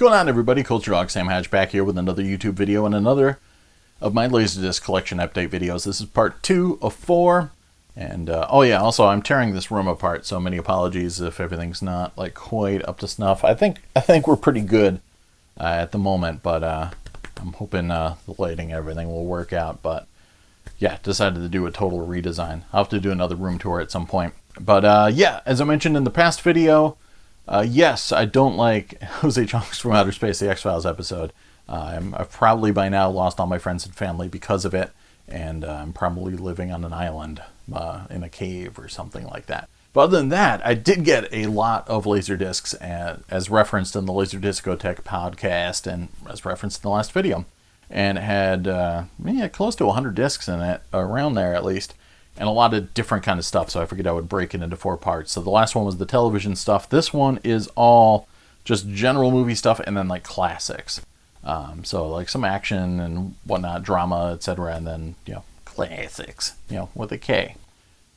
going on, everybody? Culturedog Sam Hatch back here with another YouTube video and another of my Laserdisc collection update videos. This is part 2 of 4. And, oh yeah, also I'm tearing this room apart, so many apologies if everything's not, like, quite up to snuff. I think we're pretty good at the moment, but I'm hoping the lighting and everything will work out. But, yeah, decided to do a total redesign. I'll have to do another room tour at some point. But, yeah, as I mentioned in the past video, yes, I don't like Jose Chunks from Outer Space, the X-Files episode. I've probably by now lost all my friends and family because of it, and I'm probably living on an island in a cave or something like that. But other than that, I did get a lot of Laserdiscs as referenced in the Laserdiscotech podcast and as referenced in the last video. And it had close to 100 discs in it, around there at least. And a lot of different kind of stuff, so I figured I would break it into 4 parts. So the last one was the television stuff. This one is all just general movie stuff and then like classics. So like some action and whatnot, drama, etc. And then, classics, with a K.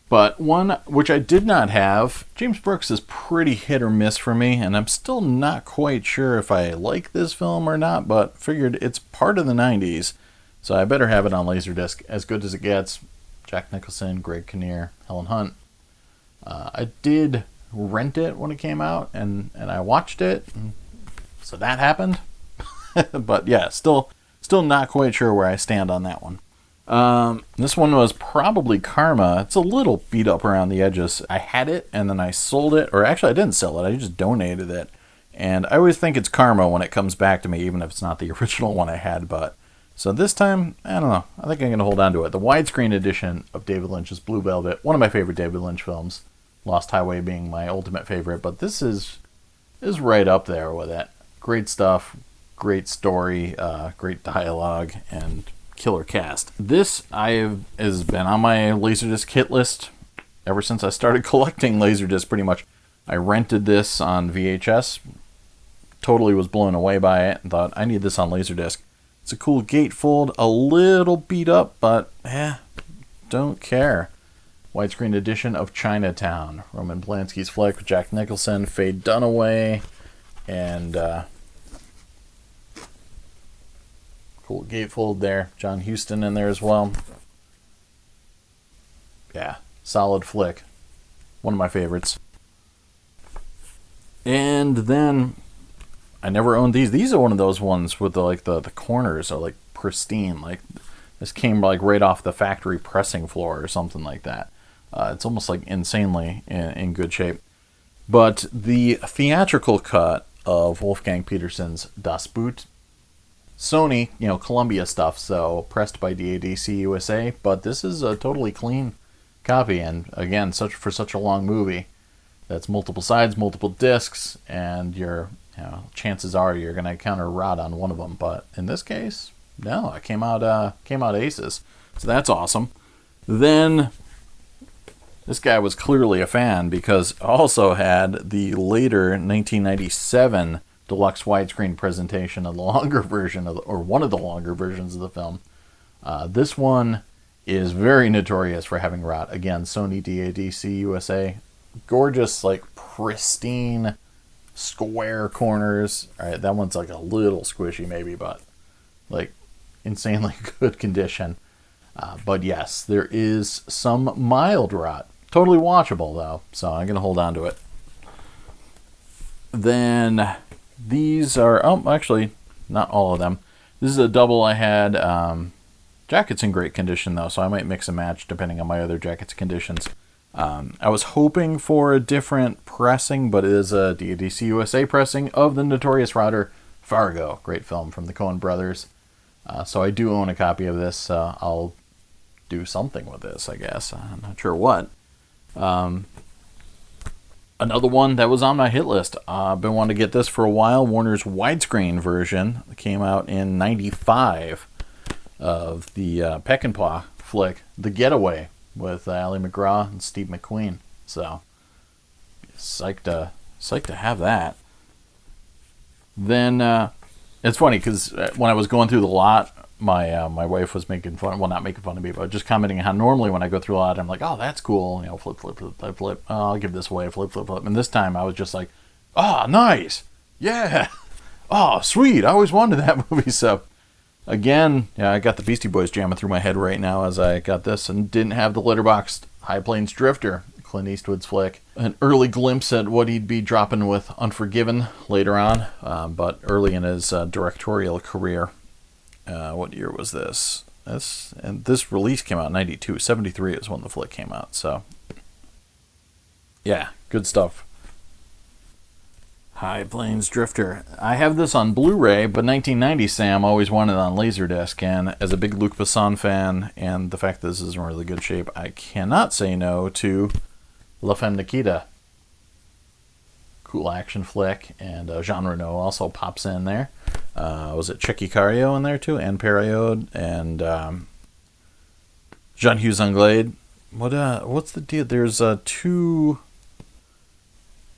But one which I did not have, James Brooks is pretty hit or miss for me, and I'm still not quite sure if I like this film or not, but figured it's part of the 90s, so I better have it on Laserdisc. As good as it gets. Jack Nicholson, Greg Kinnear, Helen Hunt. I did rent it when it came out, and I watched it, so that happened. But yeah, still not quite sure where I stand on that one. This one was probably Karma. It's a little beat up around the edges. I had it, and then I sold it, or actually I didn't sell it, I just donated it. And I always think it's Karma when it comes back to me, even if it's not the original one I had, but... So this time, I don't know. I think I'm going to hold on to it. The widescreen edition of David Lynch's Blue Velvet, one of my favorite David Lynch films. Lost Highway being my ultimate favorite, but this is right up there with it. Great stuff, great story, great dialogue, and killer cast. This has been on my Laserdisc hit list ever since I started collecting Laserdisc, pretty much. I rented this on VHS, totally was blown away by it, and thought, I need this on Laserdisc. It's a cool gatefold, a little beat up, but don't care. Widescreen edition of Chinatown. Roman Polanski's flick with Jack Nicholson, Faye Dunaway, and cool gatefold there. John Huston in there as well. Yeah, solid flick. One of my favorites. And then... I never owned these. These are one of those ones with the corners are like pristine. Like this came like right off the factory pressing floor or something like that. It's almost like insanely in good shape. But the theatrical cut of Wolfgang Petersen's Das Boot, Sony, Columbia stuff, so pressed by WWUH USA. But this is a totally clean copy, and again, for such a long movie, that's multiple sides, multiple discs, and chances are you're going to encounter a rot on one of them. But in this case, no, I came out aces. So that's awesome. Then this guy was clearly a fan because I also had the later 1997 deluxe widescreen presentation of the longer version or one of the longer versions of the film. This one is very notorious for having rot. Again, Sony WWUH USA. Gorgeous, like pristine square corners. All right, that one's like a little squishy maybe, but like insanely good condition. But yes, there is some mild rot. Totally watchable though, so I'm gonna hold on to it. Then these are actually not all of them. This is a double I had. Jacket's in great condition though, so I might mix and match depending on my other jacket's conditions. I was hoping for a different pressing, but it is a WWUH USA pressing of the notorious router Fargo. Great film from the Coen brothers. So I do own a copy of this. I'll do something with this, I guess. I'm not sure what. Another one that was on my hit list. I've been wanting to get this for a while. Warner's widescreen version. It came out in '95 of the Peckinpah flick, The Getaway, with Ali MacGraw and Steve McQueen. So, psyched to have that. Then, it's funny, because when I was going through the lot, my wife was making fun, well, not making fun of me, but just commenting how normally when I go through a lot, I'm like, oh, that's cool, flip, flip, flip, flip, flip, oh, I'll give this away, flip, flip, flip. And this time I was just like, oh, nice, yeah. Oh, sweet. I always wanted that movie. So, again, yeah, I got the Beastie Boys jamming through my head right now as I got this, and didn't have the letterboxed High Plains Drifter, Clint Eastwood's flick. An early glimpse at what he'd be dropping with Unforgiven later on, but early in his directorial career. What year was this? This release came out in 92. 73 is when the flick came out. So, yeah, good stuff. High Plains Drifter. I have this on Blu-ray, but 1990 Sam always wanted it on Laserdisc, and as a big Luc Besson fan, and the fact that this is in really good shape, I cannot say no to La Femme Nikita. Cool action flick, and Jean Reno also pops in there. Was it Chicky Cario in there too? Anne Perriod and Jean-Hughes Anglade. What's the deal? There's two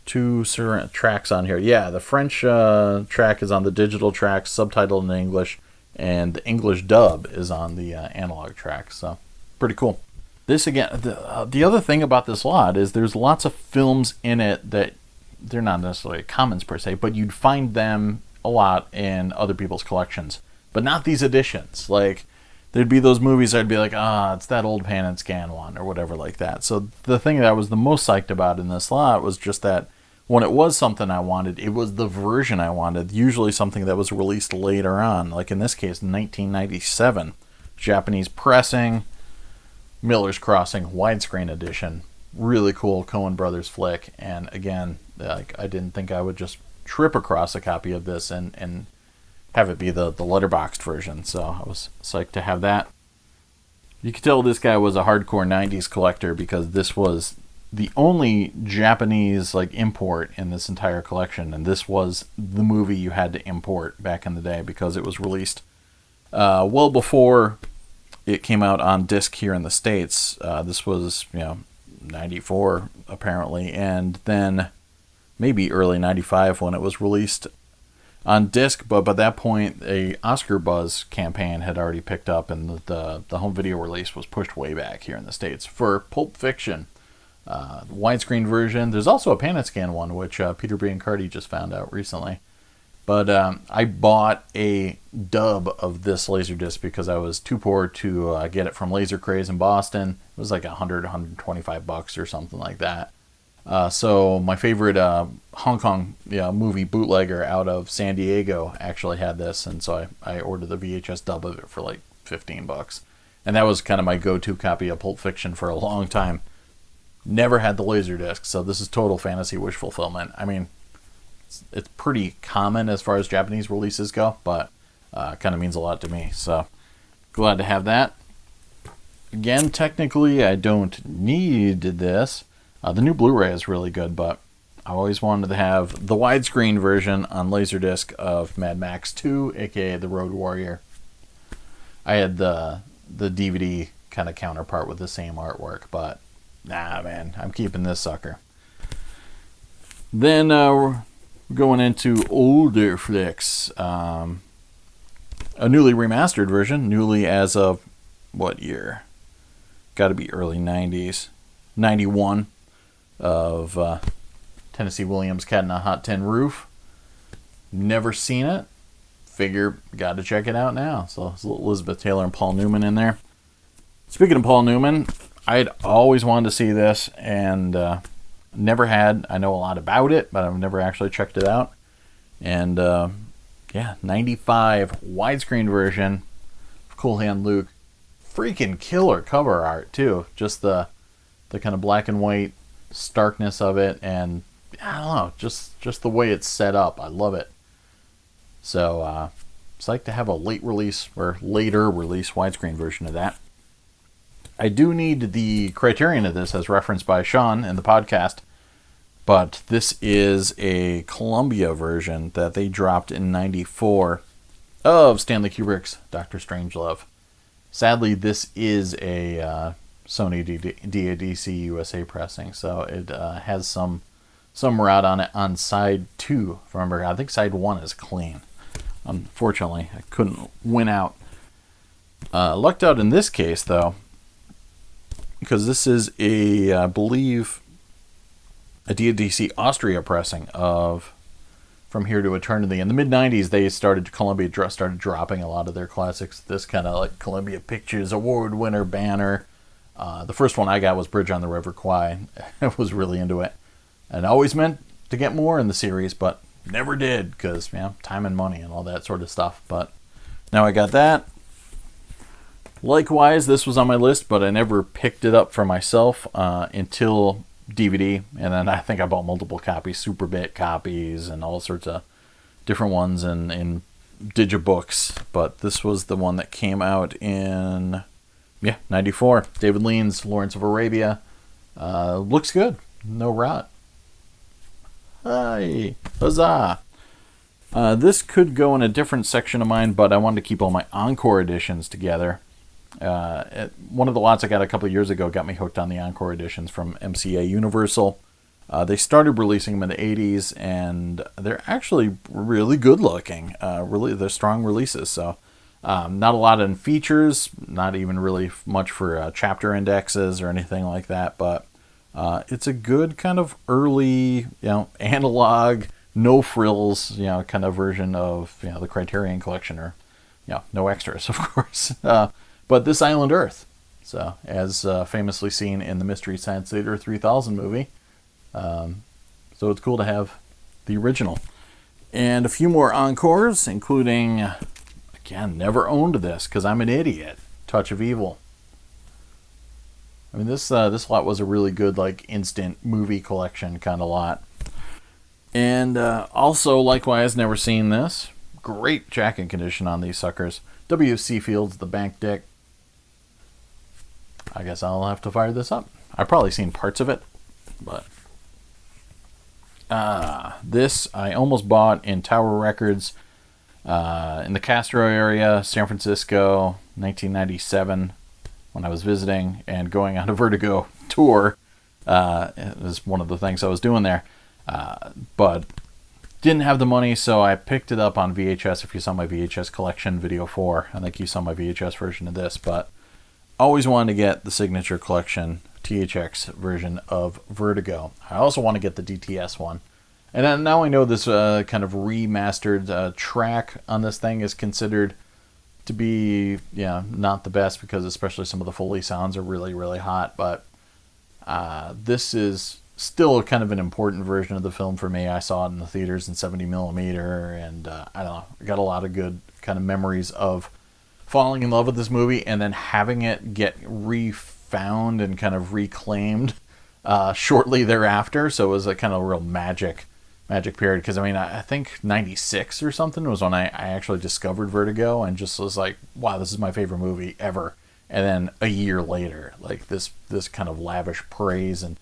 tracks on here. Yeah, the French track is on the digital track, subtitled in English, and the English dub is on the analog track. So, pretty cool. This again, the other thing about this lot is there's lots of films in it that they're not necessarily commons per se, but you'd find them a lot in other people's collections, but not these editions. Like, there'd be those movies I'd be like, it's that old pan and scan one or whatever like that. So the thing that I was the most psyched about in this lot was just that when it was something I wanted, it was the version I wanted, usually something that was released later on, like in this case, 1997. Japanese pressing, Miller's Crossing, widescreen edition. Really cool Coen Brothers flick, and again, like, I didn't think I would just trip across a copy of this and have it be the letterboxed version, so I was psyched to have that. You could tell this guy was a hardcore 90s collector because this was the only Japanese like import in this entire collection, and this was the movie you had to import back in the day because it was released well before it came out on disc here in the States. This was 94 apparently, and then maybe early 95 when it was released on disc, but by that point a Oscar Buzz campaign had already picked up, and the home video release was pushed way back here in the States for Pulp Fiction. Widescreen version. There's also a pan and scan one, which Peter Biancardi just found out recently. But I bought a dub of this Laserdisc because I was too poor to get it from Laser Craze in Boston. It was like $125 or something like that. So my favorite Hong Kong movie bootlegger out of San Diego actually had this, and so I ordered the VHS dub of it for like $15. And that was kind of my go-to copy of Pulp Fiction for a long time. Never had the Laserdisc, so this is total fantasy wish fulfillment. I mean, it's pretty common as far as Japanese releases go, but kind of means a lot to me. So glad to have that. Again, technically, I don't need this. The new Blu-ray is really good, but I always wanted to have the widescreen version on Laserdisc of Mad Max 2, aka The Road Warrior. I had the DVD kind of counterpart with the same artwork, but nah, man, I'm keeping this sucker. Then we're going into older flicks. A newly remastered version, newly as of what year? Got to be early 90s. 91 of Tennessee Williams' Cat in a Hot Tin Roof. Never seen it. Figure got to check it out now. So there's a little Elizabeth Taylor and Paul Newman in there. Speaking of Paul Newman, I'd always wanted to see this and never had. I know a lot about it, but I've never actually checked it out. And 95 widescreen version of Cool Hand Luke. Freaking killer cover art too. Just the kind of black and white starkness of it, and I don't know, just the way it's set up. I love it. So it's like to have a later release widescreen version of that. I do need the Criterion of this as referenced by Sean in the podcast, but this is a Columbia version that they dropped in 94 of Stanley Kubrick's Dr. Strangelove. Sadly, this is a Sony DADC USA pressing, so it has some rot on it on side 2. Remember, I think side 1 is clean. Unfortunately, I couldn't win out. Lucked out in this case, though, because this is I believe, a DADC Austria pressing of from here to eternity. In the mid-90s, Columbia started dropping a lot of their classics. This kind of like Columbia Pictures Award winner banner. The first one I got was Bridge on the River Kwai. I was really into it. And always meant to get more in the series, but never did because, time and money and all that sort of stuff. But now I got that. Likewise, this was on my list, but I never picked it up for myself until DVD. And then I think I bought multiple copies, Superbit copies, and all sorts of different ones in digibooks. But this was the one that came out in, 94. David Lean's Lawrence of Arabia. Looks good. No rot. Hi. Huzzah. This could go in a different section of mine, but I wanted to keep all my Encore editions together. One of the lots I got a couple of years ago got me hooked on the Encore editions from MCA Universal. They started releasing them in the 80s, and they're actually really good looking. They're strong releases. So not a lot in features, not even really much for chapter indexes or anything like that, but it's a good kind of early, analog, no frills, kind of version of, the Criterion Collection, or, no extras, of course. But This Island Earth, so as famously seen in the Mystery Science Theater 3000 movie. So it's cool to have the original. And a few more Encores, including, again, never owned this because I'm an idiot, Touch of Evil. I mean, this lot was a really good, like, instant movie collection kind of lot. And also, likewise, never seen this. Great jacking condition on these suckers. W.C. Fields' The Bank Dick. I guess I'll have to fire this up. I've probably seen parts of it, but this I almost bought in Tower Records in the Castro area, San Francisco, 1997, when I was visiting and going on a Vertigo tour. It was one of the things I was doing there, but didn't have the money, so I picked it up on VHS. If you saw my VHS collection, video 4, I think you saw my VHS version of this, but always wanted to get the Signature Collection THX version of Vertigo. I also want to get the DTS one. And then now I know this kind of remastered track on this thing is considered to be, not the best, because especially some of the Foley sounds are really, really hot. But this is still kind of an important version of the film for me. I saw it in the theaters in 70mm, and I don't know, I got a lot of good kind of memories of falling in love with this movie and then having it get refound and kind of reclaimed shortly thereafter. So it was a kind of real magic period, because I think 96 or something was when I actually discovered Vertigo and just was like, wow, this is my favorite movie ever. And then a year later, like this kind of lavish praise and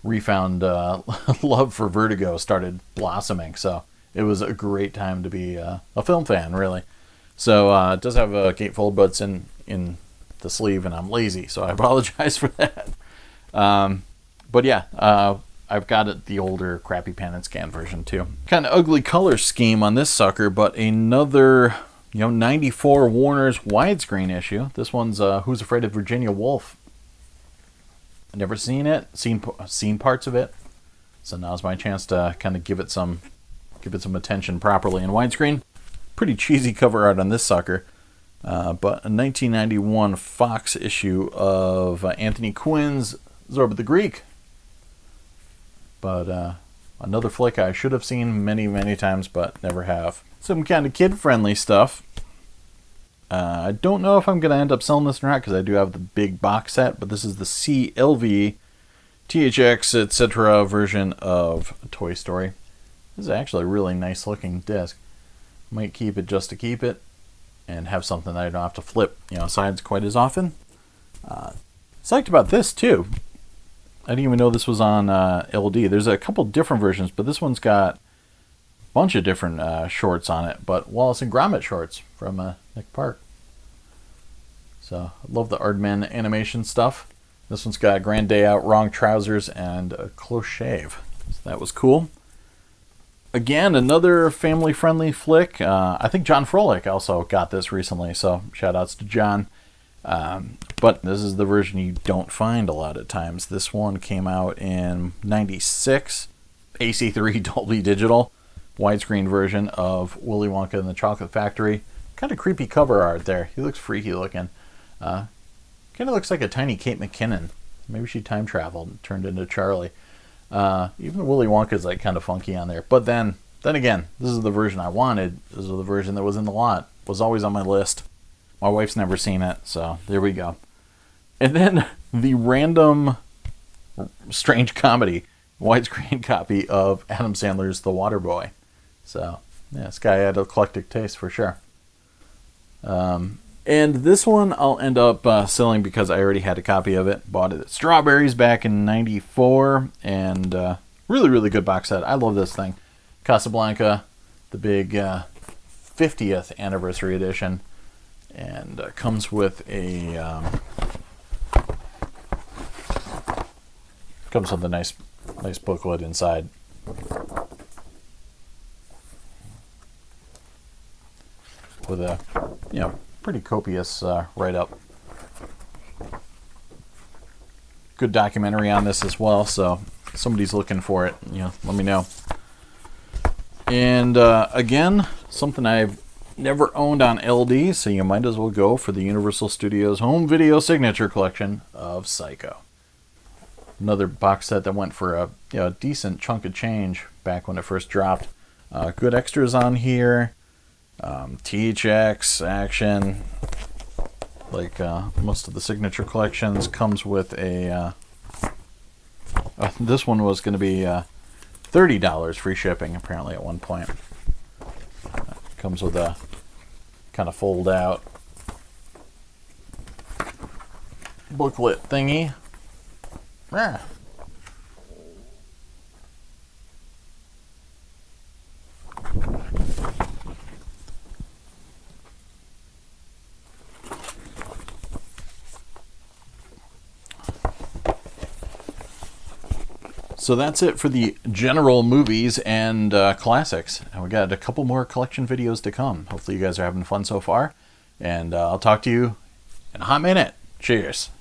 refound love for Vertigo started blossoming. So it was a great time to be a film fan, really. So it does have gatefold butts in the sleeve, and I'm lazy, so I apologize for that. But yeah, I've got it, the older crappy pan and scan version too. Kind of ugly color scheme on this sucker, but another 94 Warner's widescreen issue. This one's Who's Afraid of Virginia Woolf. Never seen it, seen parts of it, so now's my chance to kind of give it some attention properly in widescreen. Pretty cheesy cover art on this sucker, but a 1991 Fox issue of Anthony Quinn's Zorba the Greek. But another flick I should have seen many, many times, but never have. Some kind of kid-friendly stuff. I don't know if I'm going to end up selling this or not, because I do have the big box set, but this is the CLV, THX, etc. version of Toy Story. This is actually a really nice looking disc. Might keep it just to keep it and have something that I don't have to flip, sides quite as often. Psyched about this too. I didn't even know this was on LD. There's a couple different versions, but this one's got a bunch of different shorts on it, but Wallace and Gromit shorts from Nick Park. So I love the Aardman animation stuff. This one's got Grand Day Out, Wrong Trousers, and a close shave. So that was cool. Again, another family-friendly flick. I think John Froelich also got this recently, so shout-outs to John. But this is the version you don't find a lot of times. This one came out in 96, AC3 Dolby Digital. widescreen version of Willy Wonka and the Chocolate Factory. Kind of creepy cover art there. He looks freaky looking. Kind of looks like a tiny Kate McKinnon. Maybe she time traveled and turned into Charlie. Even Willy Wonka is like kind of funky on there. But then again, this is the version I wanted. This is the version that was in the lot. Was always on my list. My wife's never seen it, so there we go. And then the random strange comedy widescreen copy of Adam Sandler's The Waterboy. So yeah, this guy had eclectic taste for sure. And this one I'll end up selling because I already had a copy of it. Bought it at Strawberries back in '94, and really, really good box set. I love this thing. Casablanca, the big 50th anniversary edition, and comes with a nice booklet inside. With a pretty copious write-up. Good documentary on this as well, so if somebody's looking for it, let me know. And again, something I've never owned on LD, so you might as well go for the Universal Studios Home Video Signature Collection of Psycho. Another box set that went for a decent chunk of change back when it first dropped. Good extras on here. THX, action, like most of the signature collections. Comes with a this one was going to be $30 free shipping apparently at one point. Comes with a kind of fold out booklet thingy. So that's it for the general movies and classics. And we got a couple more collection videos to come. Hopefully you guys are having fun so far. And I'll talk to you in a hot minute. Cheers.